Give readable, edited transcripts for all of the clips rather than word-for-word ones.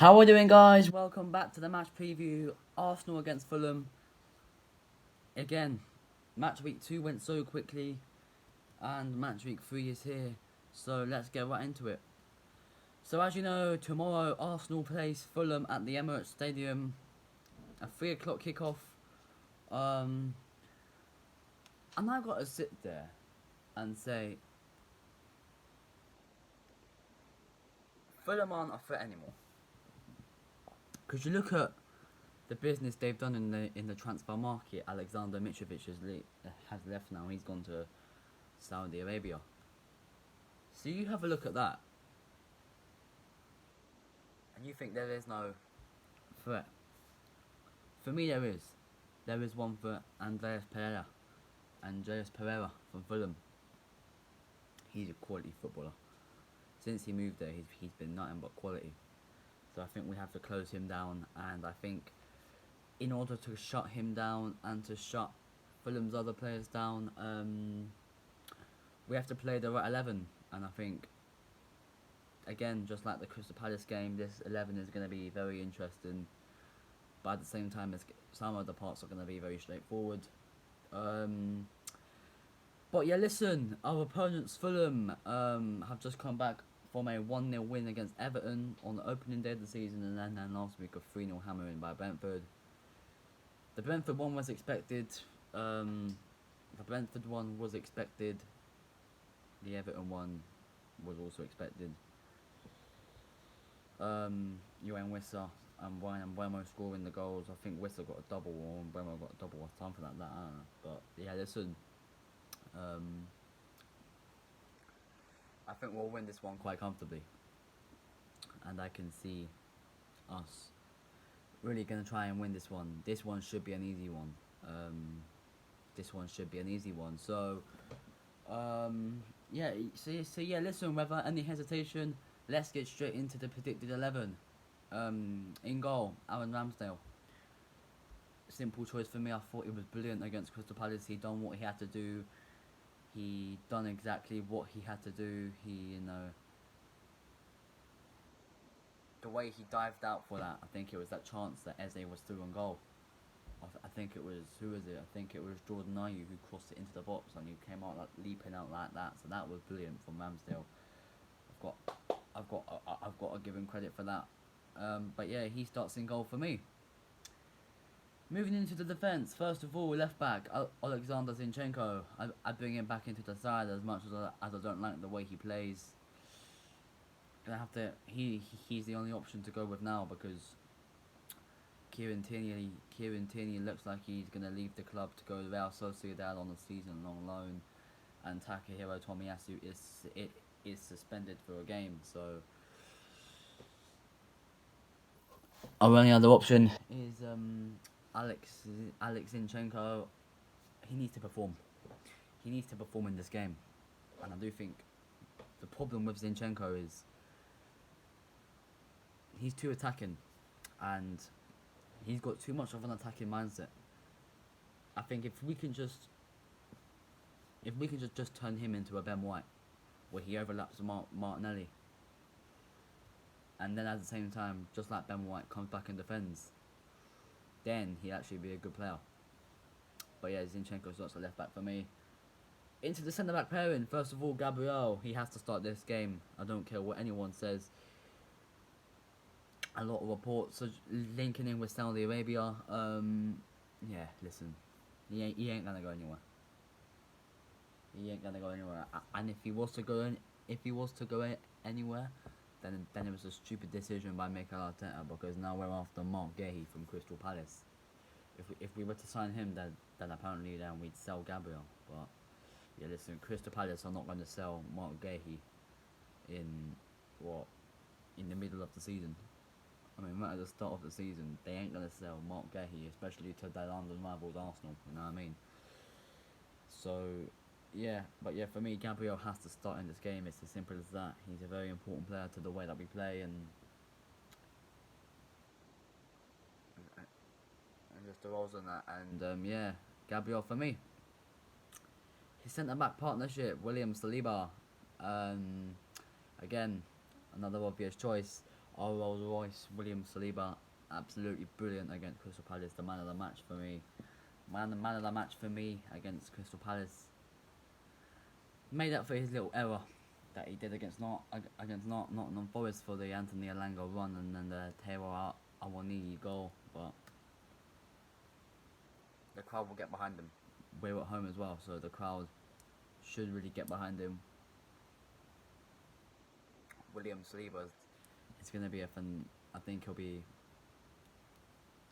How are we doing, guys? Welcome back to the match preview. Arsenal against Fulham. Again, match week 2 went so quickly, and match week 3 is here. So let's get right into it. So as you know, tomorrow Arsenal plays Fulham at the Emirates Stadium. A 3 o'clock kickoff. And I've got to sit there and say, Fulham aren't a threat anymore. Because you look at the business they've done in the transfer market. Alexander Mitrovic has left now. He's gone to Saudi Arabia. So you have a look at that, and you think there is no threat. For me, there is. There is one threat: Andreas Pereira from Fulham. He's a quality footballer. Since he moved there, he's been nothing but quality. So I think we have to close him down, and I think in order to shut him down and to shut Fulham's other players down, we have to play the right 11. And I think, again, just like the Crystal Palace game, this 11 is going to be very interesting. But at the same time, some of the parts are going to be very straightforward. But yeah, listen, our opponents, Fulham, have just come back from a 1-0 win against Everton on the opening day of the season, and then last week a 3-0 hammering by Brentford. The Brentford one was expected. The Brentford one was expected. The Everton one was also expected. Johan Wissa and Buemo scoring the goals. I think Wissa got a double or Buemo got a double or something like that. I don't know. But yeah, listen. I think we'll win this one quite comfortably, and I can see us really going to try and win this one. This one should be an easy one. So, yeah. So yeah. Listen, without any hesitation, let's get straight into the predicted 11. In goal, Aaron Ramsdale. Simple choice for me. I thought he was brilliant against Crystal Palace. He done what he had to do. He done exactly what he had to do. The way he dived out for that, I think it was that chance that Eze was through on goal. I think it was, who was it? I think it was Jordan Ayew who crossed it into the box and he came out like leaping out like that. So that was brilliant from Ramsdale. I've got to give him credit for that. But yeah, he starts in goal for me. Moving into the defence, first of all, left back Alexander Zinchenko. I bring him back into the side as much as I don't like the way he plays. Gonna have to. He's the only option to go with now because Kieran Tierney looks like he's gonna leave the club to go to Real Sociedad on a season-long loan, and Takahiro Tomiyasu is suspended for a game. So our only other option is Alex Zinchenko. He needs to perform. He needs to perform in this game, and I do think the problem with Zinchenko is he's too attacking, and he's got too much of an attacking mindset. I think if we can just turn him into a Ben White, where he overlaps Martinelli, and then at the same time, just like Ben White comes back and defends, then he'd actually be a good player. But yeah, Zinchenko starts the left back for me. Into the centre back pairing, first of all, Gabriel, he has to start this game. I don't care what anyone says. A lot of reports are linking in with Saudi Arabia. Yeah, listen, he ain't gonna go anywhere. And if he was to go anywhere, then it was a stupid decision by Mikel Arteta, because now we're after Mark Guehi from Crystal Palace. If we were to sign him, then apparently we'd sell Gabriel. But yeah, listen, Crystal Palace are not going to sell Mark Guehi in the middle of the season. I mean, right at the start of the season, they ain't going to sell Mark Guehi, especially to their London rivals Arsenal, you know what I mean? So, yeah, but yeah, for me, Gabriel has to start in this game. It's as simple as that. He's a very important player to the way that we play, and just the roles on that. And yeah, Gabriel for me. His centre-back partnership, William Saliba. Again, another obvious choice. Our Rolls Royce, William Saliba, absolutely brilliant against Crystal Palace. The man of the match for me. Man of the match for me against Crystal Palace. Made up for his little error that he did against Nottingham Forest for the Anthony Alanga run and then the Tero Awoniyi goal. But the crowd will get behind him. We're at home as well, so the crowd should really get behind him. William Saliba, it's going to be I think he'll be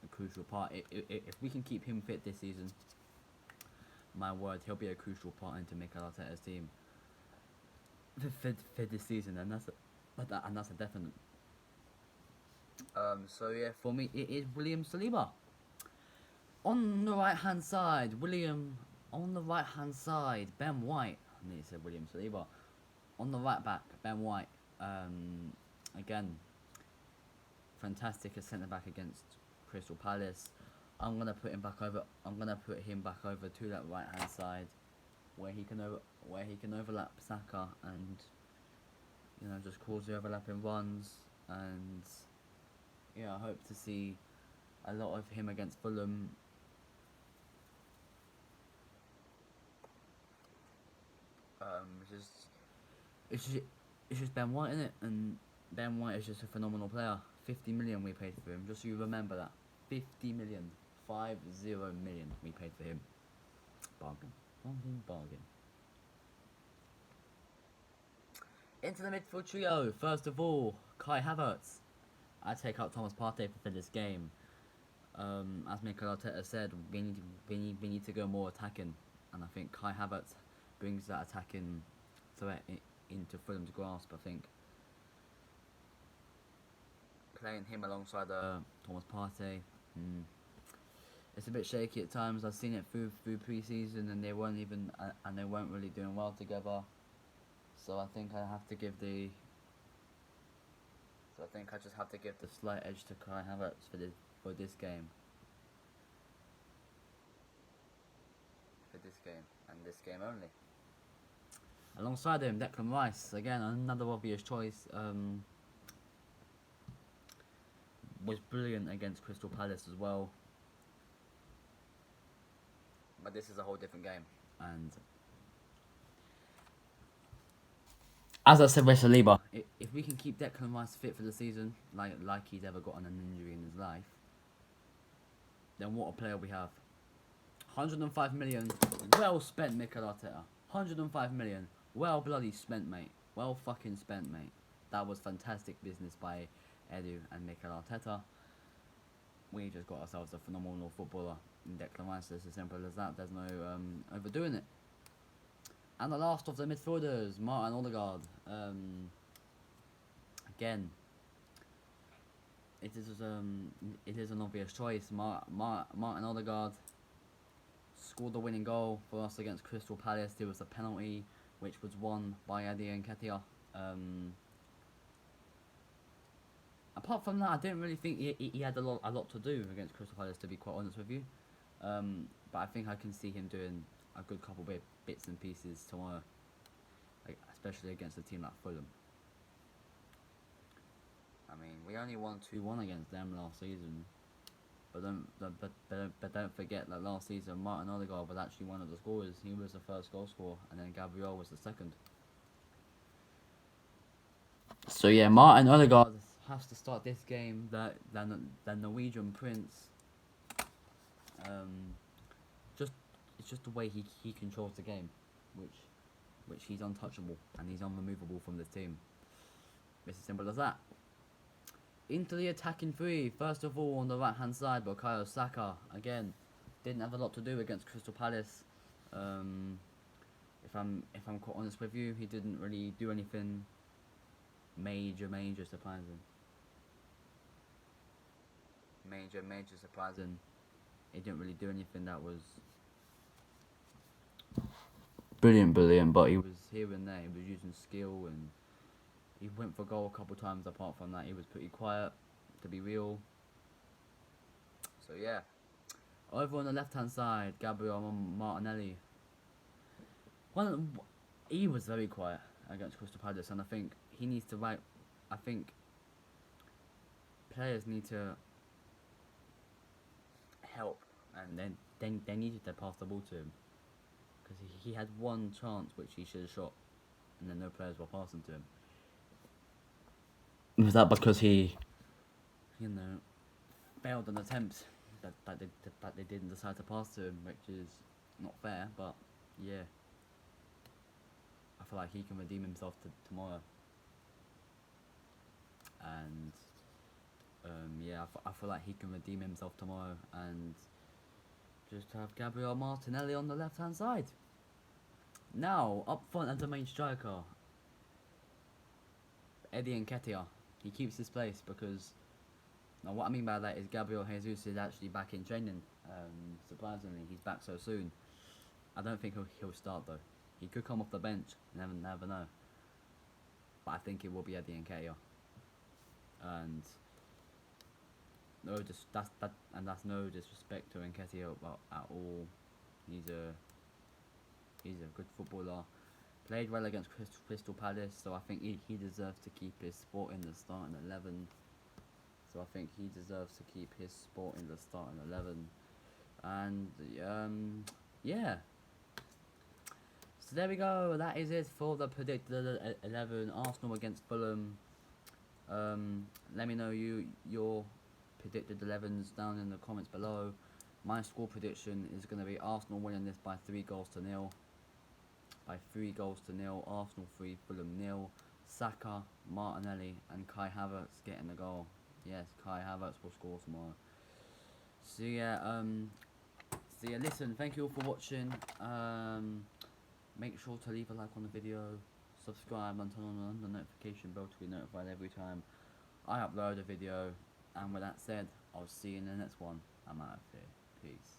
a crucial part. If we can keep him fit this season, my word, he'll be a crucial part into Mikel Arteta's team for this season, and that's a definite. So yeah, for me, it is William Saliba. On the right hand side, On the right hand side, Ben White. I need to say William Saliba. On the right back, Ben White. Again, fantastic as centre back against Crystal Palace. I'm gonna put him back over to that right hand side, where he can overlap Saka and just cause the overlapping runs. And yeah, I hope to see a lot of him against Fulham. It's just Ben White, innit? And Ben White is just a phenomenal player. 50 million we paid for him. Just so you remember that. 50 million. 50 million we paid for him. Bargain. Bargain. Into the midfield trio. First of all, Kai Havertz. I take out Thomas Partey for this game. As Mikel Arteta said, we need to go more attacking, and I think Kai Havertz brings that attacking threat into Fulham's grasp. I think playing him alongside Thomas Partey, it's a bit shaky at times. I've seen it through pre-season, and they weren't really doing well together. So I think I just have to give the slight edge to Kai Havertz for this game. For this game and this game only. Alongside him, Declan Rice, again another obvious choice. Was brilliant against Crystal Palace as well. But this is a whole different game. And as I said with Saliba, if we can keep Declan Rice fit for the season, like he's ever gotten an injury in his life, then what a player we have. 105 million, well spent, Mikel Arteta. 105 million, well bloody spent, mate. Well fucking spent, mate. That was fantastic business by Edu and Mikel Arteta. We just got ourselves a phenomenal footballer in Declan Rice. It's as simple as that. There's no overdoing it. And the last of the midfielders, Martin Odegaard. Again, it is an obvious choice. Martin Odegaard scored the winning goal for us against Crystal Palace. There was a penalty which was won by Eddie Nketiah. Apart from that, I didn't really think he had a lot to do against Crystal Palace, to be quite honest with you. But I think I can see him doing a good couple bits and pieces tomorrow, especially against a team like Fulham. I mean, we only won 2-1 against them last season, but don't forget that last season Martin Odegaard was actually one of the scorers. He was the first goal scorer, and then Gabriel was the second. So yeah, Martin Odegaard has to start this game. The Norwegian Prince. It's just the way he controls the game, which he's untouchable and he's unremovable from this team. It's as simple as that. Into the attacking three. First of all, on the right hand side, Bukayo Saka again didn't have a lot to do against Crystal Palace. If I'm quite honest with you, he didn't really do anything major surprising. Major surprising. He didn't really do anything that was brilliant, but he was here and there. He was using skill and he went for goal a couple times. Apart from that, he was pretty quiet, to be real. So yeah. Over on the left hand side, Gabriel Martinelli. He was very quiet against Crystal Palace, and I think he needs to I think players need to help, and then they needed to pass the ball to him, because he had one chance which he should have shot, and then no players were passing to him. Was that because he, you know, failed an attempt that they didn't decide to pass to him, which is not fair, but yeah. I feel like he can redeem himself tomorrow. And yeah, I feel like he can redeem himself tomorrow and just have Gabriel Martinelli on the left hand side. Now, up front as the main striker, Eddie Nketiah. He keeps his place because, now what I mean by that is Gabriel Jesus is actually back in training. Surprisingly, he's back so soon. I don't think he'll start though. He could come off the bench, never know. But I think it will be Eddie Nketiah. And that's no disrespect to Nketiah at all. He's a good footballer. Played well against Crystal Palace, so I think he deserves to keep his spot in the starting 11. So I think he deserves to keep his spot in the starting 11. And yeah. So there we go. That is it for the predicted 11. Arsenal against Fulham. Let me know your predicted 11s down in the comments below. My score prediction is going to be Arsenal winning this by 3-0. By 3-0. Arsenal 3, Fulham 0. Saka, Martinelli, and Kai Havertz getting the goal. Yes, Kai Havertz will score tomorrow. So yeah, listen, thank you all for watching. Make sure to leave a like on the video, subscribe and turn on the notification bell to be notified every time I upload a video. And with that said, I'll see you in the next one. I'm out of here. Peace.